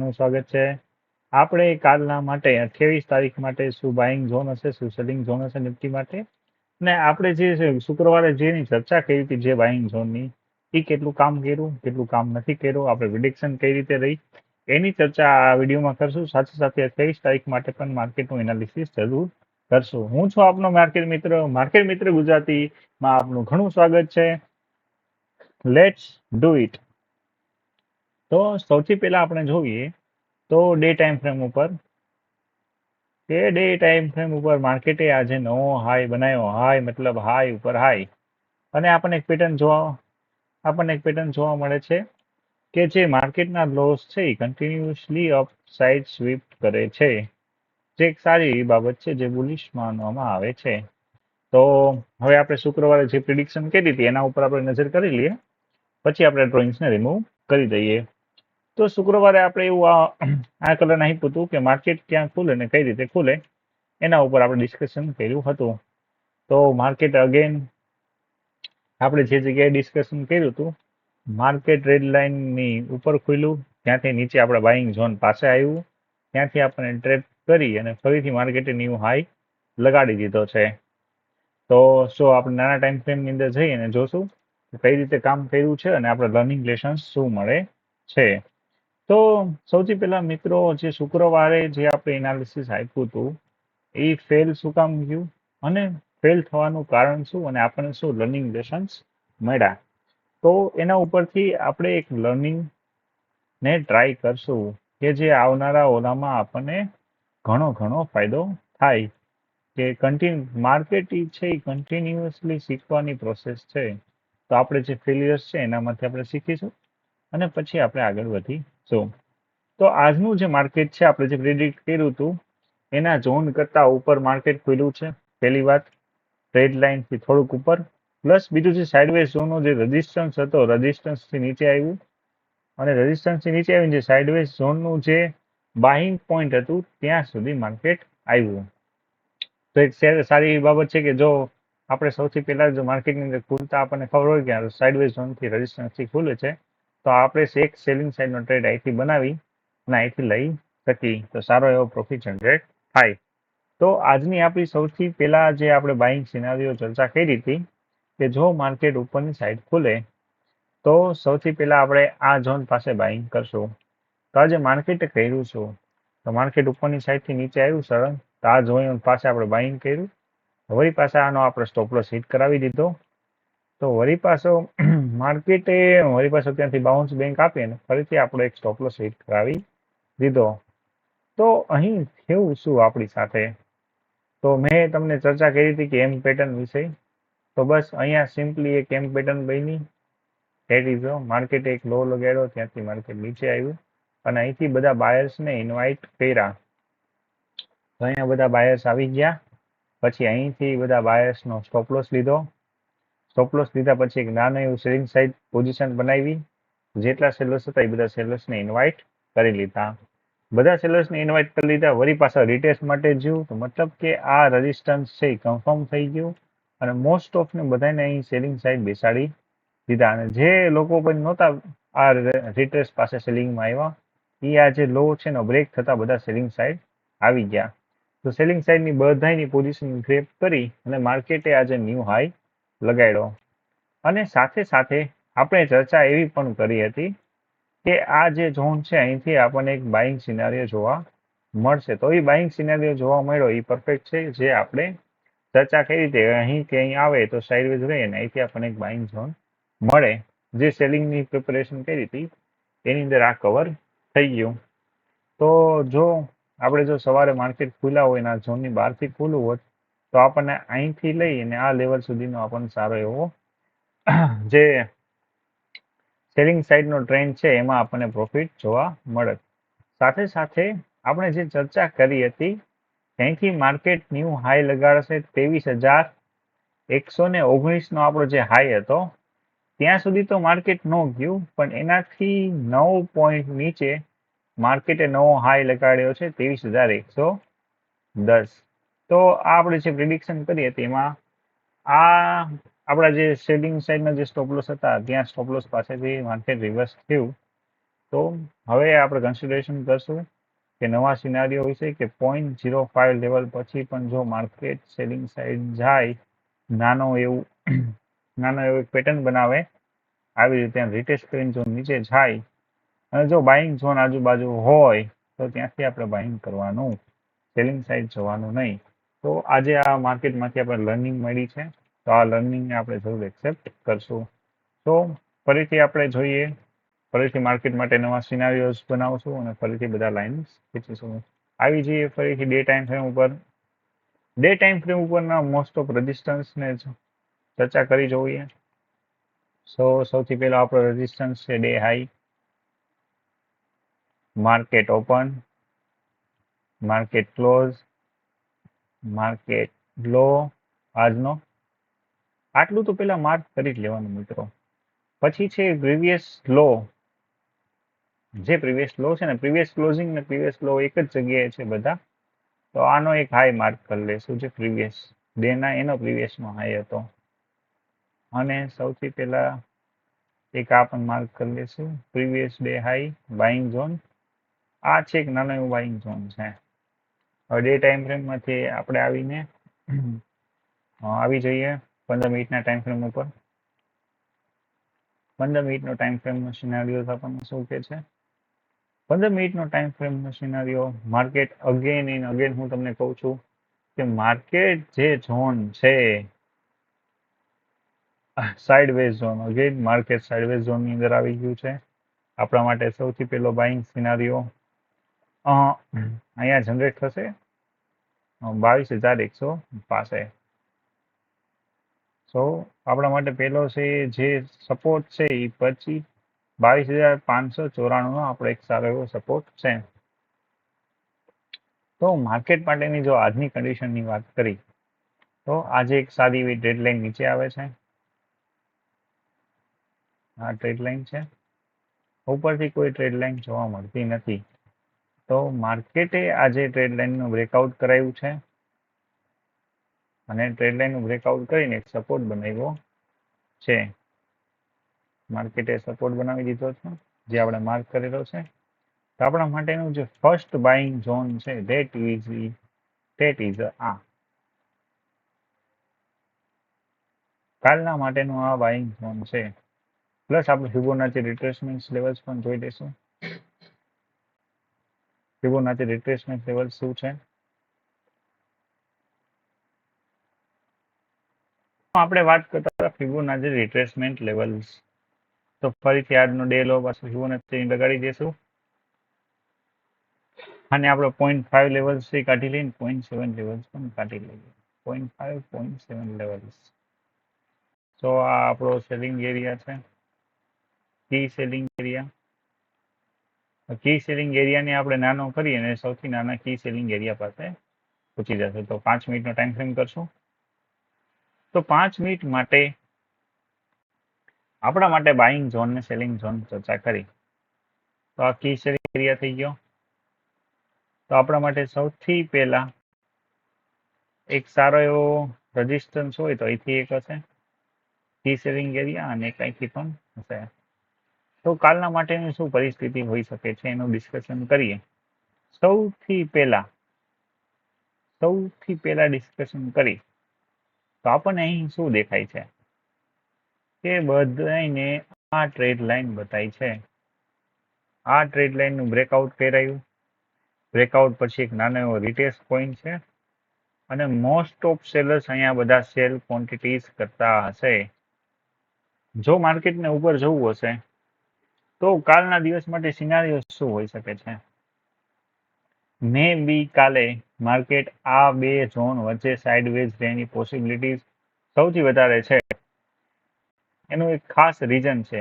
નું સ્વાગત છે. આપણે કાલના માટે 28 તારીખ માટે શું બાઇંગ ઝોન હશે, શું સેલિંગ ઝોન હશે નિફ્ટી માટે, ને આપણે જે શુક્રવારે જેની ચર્ચા કરી હતી જે બાઇંગ ઝોનની, એ કેટલું કામ કર્યું, કેટલું કામ નથી કર્યું, આપણે પ્રિડિક્શન કઈ રીતે રહી, એની ચર્ચા આ વિડીયોમાં કરશું. સાથે સાથે 28 તારીખ માટે પણ માર્કેટનું એનાલિસિસ જરૂર કરશું. હું છું આપનો માર્કેટ મિત્ર ગુજરાતીમાં આપનું ઘણું સ્વાગત છે. Let's do it. તો સૌથી પહેલા આપણે જોઈએ તો ડે ટાઈમ ફ્રેમ ઉપર માર્કેટે આજે નવો હાઈ બનાવ્યો. હાઈ મતલબ હાઈ ઉપર હાઈ, અને આપણને એક પેટર્ન જોવા મળે છે કે જે માર્કેટના લોસ છે એ કન્ટિન્યુઅસલી અપ સાઇડ સ્વીપ કરે છે, જે એક સારી બાબત છે, જે બુલિશ માનવામાં આવે છે. તો હવે આપણે શુક્રવારે જે પ્રિડિક્શન કરી હતી એના ઉપર આપણે નજર કરી લઈએ, પછી આપણે ડ્રોઈંગ્સને રિમૂવ કરી દઈએ. તો શુક્રવારે આપણે એવું આ કલર આપ્યું હતું કે માર્કેટ ક્યાં ખુલે ને કઈ રીતે ખુલે એના ઉપર આપણે ડિસ્કશન કર્યું હતું. તો માર્કેટ અગેન આપણે જે જગ્યાએ ડિસ્કશન કર્યું હતું, માર્કેટ રેડ લાઇનની ઉપર ખુલ્યું, ત્યાંથી નીચે આપણે બાઇંગ ઝોન પાસે આવ્યું, ત્યાંથી આપણે ટ્રેડ કરી અને ફરીથી માર્કેટે ન્યૂ હાઈ લગાડી દીધો છે. તો શું આપણે નાના ટાઈમ ફ્રેમની અંદર જઈ અને જોશું કઈ રીતે કામ કર્યું છે અને આપણે લર્નિંગ લેસન્સ શું મળે છે. તો સૌથી પહેલા મિત્રો, જે શુક્રવારે જે આપણે એનાલિસિસ આપ્યું હતું એ ફેલ શું કામ ગયું અને ફેલ થવાનું કારણ શું અને આપણને શું લર્નિંગ લેસન્સ મળ્યા, તો એના ઉપરથી આપણે એક લર્નિંગ ને ટ્રાય કરશું કે જે આવનારા ઓલામાં આપણને ઘણો ફાયદો થાય. કે માર્કેટ છે એ કન્ટિન્યુઅસલી શીખવાની પ્રોસેસ છે. તો આપણે જે ફેલિયર્સ છે એનામાંથી આપણે શીખીશું અને પછી આપણે આગળ વધીશું. તો આજનું જે માર્કેટ છે, આપણે જે પ્રિડિક્ટ કર્યું હતું એના ઝોન કરતા ઉપર માર્કેટ ખુલ્યું છે. પહેલી વાત, ટ્રેડ લાઇનથી થોડુંક ઉપર, પ્લસ બીજું જે સાઇડવેઝ ઝોનનો જે રેઝિસ્ટન્સ હતો, રેઝિસ્ટન્સથી નીચે આવ્યું, અને રેઝિસ્ટન્સથી નીચે આવીને જે સાઇડવેઝ ઝોનનું જે બાઇંગ પોઈન્ટ હતું ત્યાં સુધી માર્કેટ આવ્યું. તો એક સારી બાબત છે કે જો આપણે સૌથી પહેલા જો માર્કેટની અંદર ખુલતા આપણને ખબર હોય કે સાઇડવેઝ ઝોનથી રેઝિસ્ટન્સથી ખુલે છે, તો આપણે એક સેલિંગ સાઇડનો ટ્રેડ અહીંથી બનાવી અને અહીંથી લઈ શકી, તો સારો એવો પ્રોફિટ જનરેટ થાય. તો આજની આપણી સૌથી પહેલા જે આપણે બાઇંગ સિનારીઓ ચર્ચા કરી હતી કે જો માર્કેટ ઉપરની સાઈડ ખુલે તો સૌથી પહેલા આપણે આ ઝોન પાસે બાઇંગ કરશું. તો આજે માર્કેટે કર્યું છું, તો માર્કેટ ઉપરની સાઈડથી નીચે આવ્યું સરળ, તો આ ઝોન પાસે આપણે બાઇંગ કર્યું, વળી પાછા આનો આપણે સ્ટોપ લોસ હિટ કરાવી દીધો. તો વળી પાછો માર્કેટે ત્યાંથી બાઉન્સ બેંક આપી અને ફરીથી આપણે એક સ્ટોપ લોસ હિટ કરાવી દીધો. તો અહીં થયું શું આપણી સાથે, તો મેં તમને ચર્ચા કરી હતી કે એમ પેટર્ન વિશે. તો બસ અહીંયા સિમ્પલી એક એમ પેટર્ન બની. ધેટ ઇઝ માર્કેટે એક લો લગાડ્યો, ત્યાંથી માર્કેટ નીચે આવ્યું અને અહીંથી બધા બાયર્સને ઇન્વાઇટ કર્યા. તો અહીંયા બધા બાયર્સ આવી ગયા, પછી અહીંથી બધા બાયર્સનો સ્ટોપ લોસ લીધો. સ્ટોપ લોસ લીધા પછી એક નાનું એવું સેલિંગ સાઇડ પોઝિશન બનાવી. જેટલા સેલર્સ હતા એ બધા સેલર્સને ઇન્વાઇટ કરી લીધા. બધા સેલર્સને ઇન્વાઇટ કરી લીધા, વળી પાછા રિટેસ્ટ માટે જ્યું, તો મતલબ કે આ રેઝિસ્ટન્સ છે એ કન્ફર્મ થઈ ગયું અને મોસ્ટ ઓફને બધાને અહીં સેલિંગ સાઇડ બેસાડી દીધા. અને જે લોકો પણ નહોતા આ રિટેસ્ટ પાસે સેલિંગમાં આવ્યા, એ આ જે લો છે ને બ્રેક થતા બધા સેલિંગ સાઇડ આવી ગયા. તો સેલિંગ સાઇડની બધાની પોઝિશન ગ્રેપ કરી અને માર્કેટે આજે ન્યૂ હાઈ લગાડ્યો. અને સાથે સાથે આપણે ચર્ચા એવી પણ કરી હતી કે આ જે ઝોન છે અહીંથી આપણને એક બાઇંગ સિનારીઓ જોવા મળશે. તો એ બાઇંગ સિનારીઓ જોવા મળ્યો એ પરફેક્ટ છે, જે આપણે ચર્ચા કરી હતી અહીં કે અહીં આવે તો સાઇડવેઝ રહે અને અહીંથી આપણને એક બાઇંગ ઝોન મળે. જે સેલિંગની પ્રિપેરેશન કરી હતી એની અંદર આ કવર થઈ ગયું. તો જો આપણે જો સવારે માર્કેટ ખુલ્યા હોય એના ઝોનની બહારથી ખુલ્લું હોત તો આપણને અહીંથી લઈ અને આ લેવલ સુધીનો આપણને સારો એવો જે સેલિંગ સાઇડનો ટ્રેન્ડ છે એમાં આપણને પ્રોફિટ જોવા મળે. સાથે સાથે આપણે જે ચર્ચા કરી હતી ત્યાંથી માર્કેટ ન્યૂ હાઈ લગાડશે 23,119નો આપણો જે હાઈ હતો ત્યાં સુધી તો માર્કેટ ન ગયું, પણ એનાથી 9 પોઈન્ટ નીચે માર્કેટે નવો હાઈ લગાડ્યો છે 23,110. તો આ આપણે જે પ્રિડિક્શન કરી હતી એમાં આ આપણા જે સેલિંગ સાઇડના જે સ્ટોપ લોસ હતા ત્યાં સ્ટોપ લોસ પાસેથી માર્કેટ રિવર્સ થયું તો હવે આપણે કન્સિડરેશન કરશું કે નવા સિનારીઓ વિશે કે 0.05 લેવલ પછી પણ જો માર્કેટ સેલિંગ સાઈડ જાય, નાનો એવું એક પેટર્ન બનાવે, આવી રીતે રિટેસ્ટ કરીને જો નીચે જાય અને જો બાઇંગ ઝોન આજુબાજુ હોય તો ત્યાંથી આપણે બાઇંગ કરવાનું, સેલિંગ સાઈડ જવાનું નહીં. તો આજે આ માર્કેટમાંથી આપણે લર્નિંગ મળી છે, તો આ લર્નિંગને આપણે જરૂર એક્સેપ્ટ કરશું. તો ફરીથી આપણે જોઈએ, ફરીથી માર્કેટ માટે નવા સિનારીઓઝ બનાવશું અને ફરીથી બધા લાઇન્સ ખેંચીશું. આવી જઈએ ફરીથી ડે ટાઈમ ફ્રેમ ઉપર. ડે ટાઈમ ફ્રેમ ઉપરના મોસ્ટ ઓફ રેઝિસ્ટન્સને ચર્ચા કરી જોઈએ. સૌથી પહેલો આપણો રેઝિસ્ટન્સ છે day high, market open, market close, market low આજનો. આટલું તો પેલા માર્ક કરી જ લેવાનું મિત્રો. પછી છે પ્રીવિયસ લો. જે પ્રીવિયસ લો છે ને, પ્રીવિયસ ક્લોઝિંગ ને પ્રીવિયસ લો એક જ જગ્યાએ છે બધા. તો આનો એક હાઈ માર્ક કરી લેશું, જે પ્રીવિયસ ડેના એનો પ્રીવિયસનો હાઈ હતો. અને સૌથી પહેલા એક આ પણ માર્ક કરી લેશું, previous day high, buying zone. આ છે એક નાનો એવું બાઇંગ ઝોન છે. હવે ડે ટાઈમ ફ્રેમમાંથી આપણે આવીને આવી જઈએ 15 મિનિટના ટાઈમ ફ્રેમ ઉપર. 15 મિનિટનો ટાઈમ ફ્રેમનો સિનારીઓ આપણને શું કહે છે? 15 મિનિટનો ટાઈમ ફ્રેમનો scenario, market again and again હું તમને કહું છું કે માર્કેટ જે ઝોન છે sideways zone, again market sideways ઝોનની અંદર આવી ગયું છે. આપણા માટે સૌથી પહેલો બાઇંગ સિનારીઓ અહીંયા જનરેટ થશે 22,100 પાસે. સો આપણા માટે પહેલો છે જે સપોર્ટ છે એ પછી 22,594 આપણો એક સારો એવો સપોર્ટ છે. તો માર્કેટ માટેની જો આજની કન્ડિશનની વાત કરી તો આજે એક સારી એવી ટ્રેડ લાઇન નીચે આવે છે. આ ટ્રેડ લાઇન છે, ઉપરથી કોઈ ટ્રેડ લાઇન જોવા મળતી નથી. તો માર્કેટે આજે ટ્રેડ લાઇનનું બ્રેકઆઉટ કરાવ્યું છે અને ટ્રેડ લાઇનનું બ્રેકઆઉટ કરીને એક સપોર્ટ બનાવ્યો છે. માર્કેટે સપોર્ટ બનાવી દીધો છે, જે આપણે માર્ક કરેલો છે. તો આપણા માટેનું જે ફર્સ્ટ બાઇંગ ઝોન છે ધેટ ઇઝ આ. કાલના માટેનું આ બાઇંગ ઝોન છે. પ્લસ આપણે ફિબોનાચી રિટ્રેસમેન્ટ લેવલ્સ પણ જોઈ લઈશું. ફિબોનાચી રિટ્રેસમેન્ટ લેવલ શું છે? આપણે વાત કરતા હતા ફિબોનાચી રિટ્રેસમેન્ટ લેવલ્સ. તો ફરીથી આજનો ડે લો પાછું ફિબોનાચી લગાડી દઈશું અને આપણે 0.5 લેવલ્સ કાઢી લઈને 0.7 લેવલ્સ પણ કાઢી લઈએ. 0.5 0.7 લેવલ્સ. તો આ આપણો સેલિંગ એરિયા છે, કી સેલિંગ એરિયા. કી સેલિંગ એરિયાને આપણે નાનો કરીએ અને સૌથી નાના કી સેલિંગ એરિયા પાસે પૂછી જશે. તો 5 મિનિટનો ટાઈમ ફ્રેમ કરશું. તો 5 મિનિટ માટે આપણા માટે બાઇંગ ઝોન ને સેલિંગ ઝોન ચર્ચા કરી. તો આ કી સેલિંગ એરિયા થઈ ગયો. તો આપણા માટે સૌથી પહેલા એક સારો એવો રેઝિસ્ટન્સ હોય તો અહીંથી એક હશે કી સેલિંગ એરિયા અને કંઈથી પણ હશે. તો કાલના માટેની શું પરિસ્થિતિ હોઈ શકે છે એનું ડિસ્કશન કરીએ. સૌથી પહેલા ડિસ્કશન કરી તો આપણને અહીં શું દેખાય છે કે બધાને આ ટ્રેડ લાઇન બતાવી છે. આ ટ્રેડ લાઇનનું બ્રેકઆઉટ કરાયું. બ્રેકઆઉટ પછી એક નાનો એવો રિટેસ્ટ પોઈન્ટ છે અને મોસ્ટ ઓફ સેલર્સ અહીંયા બધા સેલ ક્વોન્ટિટીઝ કરતા હશે. જો માર્કેટને ઉપર જવું હશે તો કાલના દિવસ માટે સિનારીઓ શું હોઈ શકે છે? મે બી કાલે માર્કેટ આ બે ઝોન વચ્ચે સાઇડવેઝ રહેવાની પોસિબિલિટીઝ સૌથી વધારે છે. એનું એક ખાસ રીઝન છે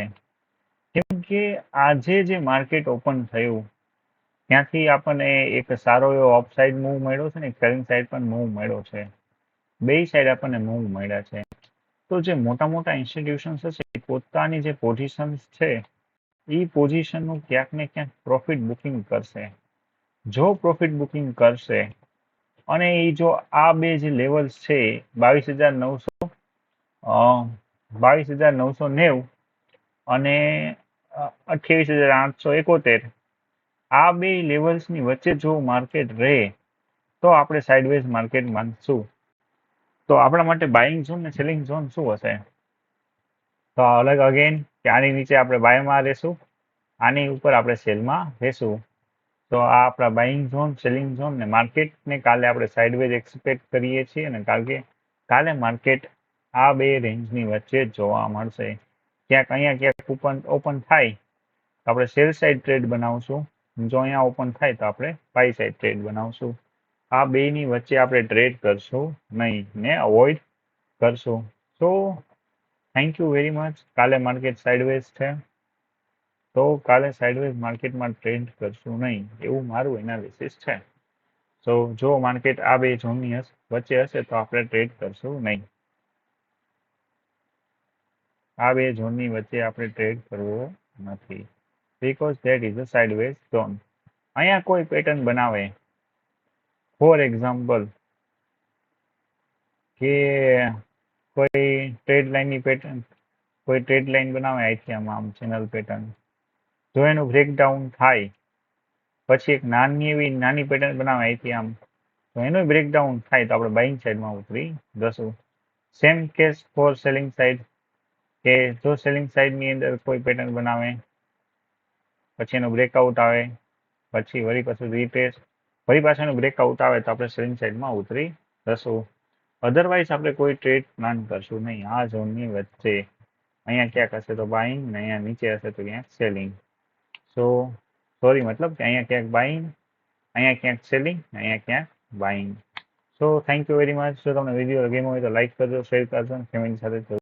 કેમ કે આજે જે માર્કેટ ઓપન થયું ત્યાંથી આપણને એક સારો એવો અપસાઇડ મૂવ મળ્યો છે ને સેલિંગ સાઈડ પણ મૂવ મળ્યો છે. બે સાઈડ આપણને મૂવ મળ્યા છે. તો જે મોટા મોટા ઇન્સ્ટિટ્યુશન્સ હશે પોતાની જે પોઝિશન્સ છે એ પોઝિશનનું ક્યાંક ને ક્યાંક પ્રોફિટ બુકિંગ કરશે. જો પ્રોફિટ બુકિંગ કરશે અને એ જો આ બે જે લેવલ્સ છે 22,990 અને 28,871. આ બે લેવલ્સની વચ્ચે જો માર્કેટ રહે તો આપણે સાઇડવેઝ માર્કેટ માનશું. તો આપણા માટે બાઇંગ ઝોન ને સેલિંગ ઝોન શું હશે? તો અલગ અગેન કે આની નીચે આપણે બાયમાં રહેશું, આની ઉપર આપણે સેલમાં રહેશું. તો આ આપણા બાઇંગ ઝોન, સેલિંગ ઝોન ને માર્કેટને કાલે આપણે સાઇડવેઝ એક્સપેક્ટ કરીએ છીએ અને કાલે માર્કેટ આ બે રેન્જની વચ્ચે જોવા મળશે. ક્યાંક અહીંયા ક્યાંક ઓપન થાય તો આપણે સેલ સાઇડ ટ્રેડ બનાવશું. જો અહીંયા ઓપન થાય તો આપણે બાય સાઇડ ટ્રેડ બનાવશું. આ બેની વચ્ચે આપણે ટ્રેડ કરશું નહીં ને અવોઇડ કરશું. તો થેન્ક યુ વેરી મચ. કાલે માર્કેટ સાઇડવેઝ છે તો કાલે સાઇડવેઝ માર્કેટમાં ટ્રેડ કરશું નહીં એવું મારું એનાલિસિસ છે. તો જો માર્કેટ આ બે ઝોનની વચ્ચે હશે તો આપણે ટ્રેડ કરશું નહીં. આ બે ઝોનની વચ્ચે આપણે ટ્રેડ કરવો નથી, because that is a sideways zone. અહીંયા કોઈ પેટર્ન બનાવે, ફોર એક્ઝામ્પલ કે કોઈ ટ્રેડ લાઇનની પેટર્ન, કોઈ ટ્રેડ લાઇન બનાવે અહીંથી આમ ચેનલ પેટર્ન, જો એનું બ્રેકડાઉન થાય પછી એક નાની પેટર્ન બનાવે અહીંથી આમ, તો એનું બ્રેકડાઉન થાય તો આપણે બાઇંગ સાઈડમાં ઉતરી જશું. Same case for selling side, કે જો સેલિંગ સાઈડની અંદર કોઈ પેટર્ન બનાવે પછી એનું બ્રેકઆઉટ આવે પછી વળી પાછું રીટેસ્ટ, વળી પાછું એનું બ્રેકઆઉટ આવે તો આપણે સેલિંગ સાઈડમાં ઉતરી જશું. અધરવાઇઝ આપણે કોઈ ટ્રેડ પ્લાન કરશું નહીં આ ઝોનની વચ્ચે. અહીંયા ક્યાંક હશે તો બાઇંગ ને અહીંયા નીચે હશે તો ક્યાંક સેલિંગ. સો સોરી, મતલબ કે અહીંયા ક્યાંક બાઇંગ, અહીંયા ક્યાંક સેલિંગ, અહીંયા ક્યાંક buying. So thank you very much. જો તમને વિડીયો ગમ્યો હોય તો લાઈક કરજો, શેર કરજો અને ફેમિલી સાથે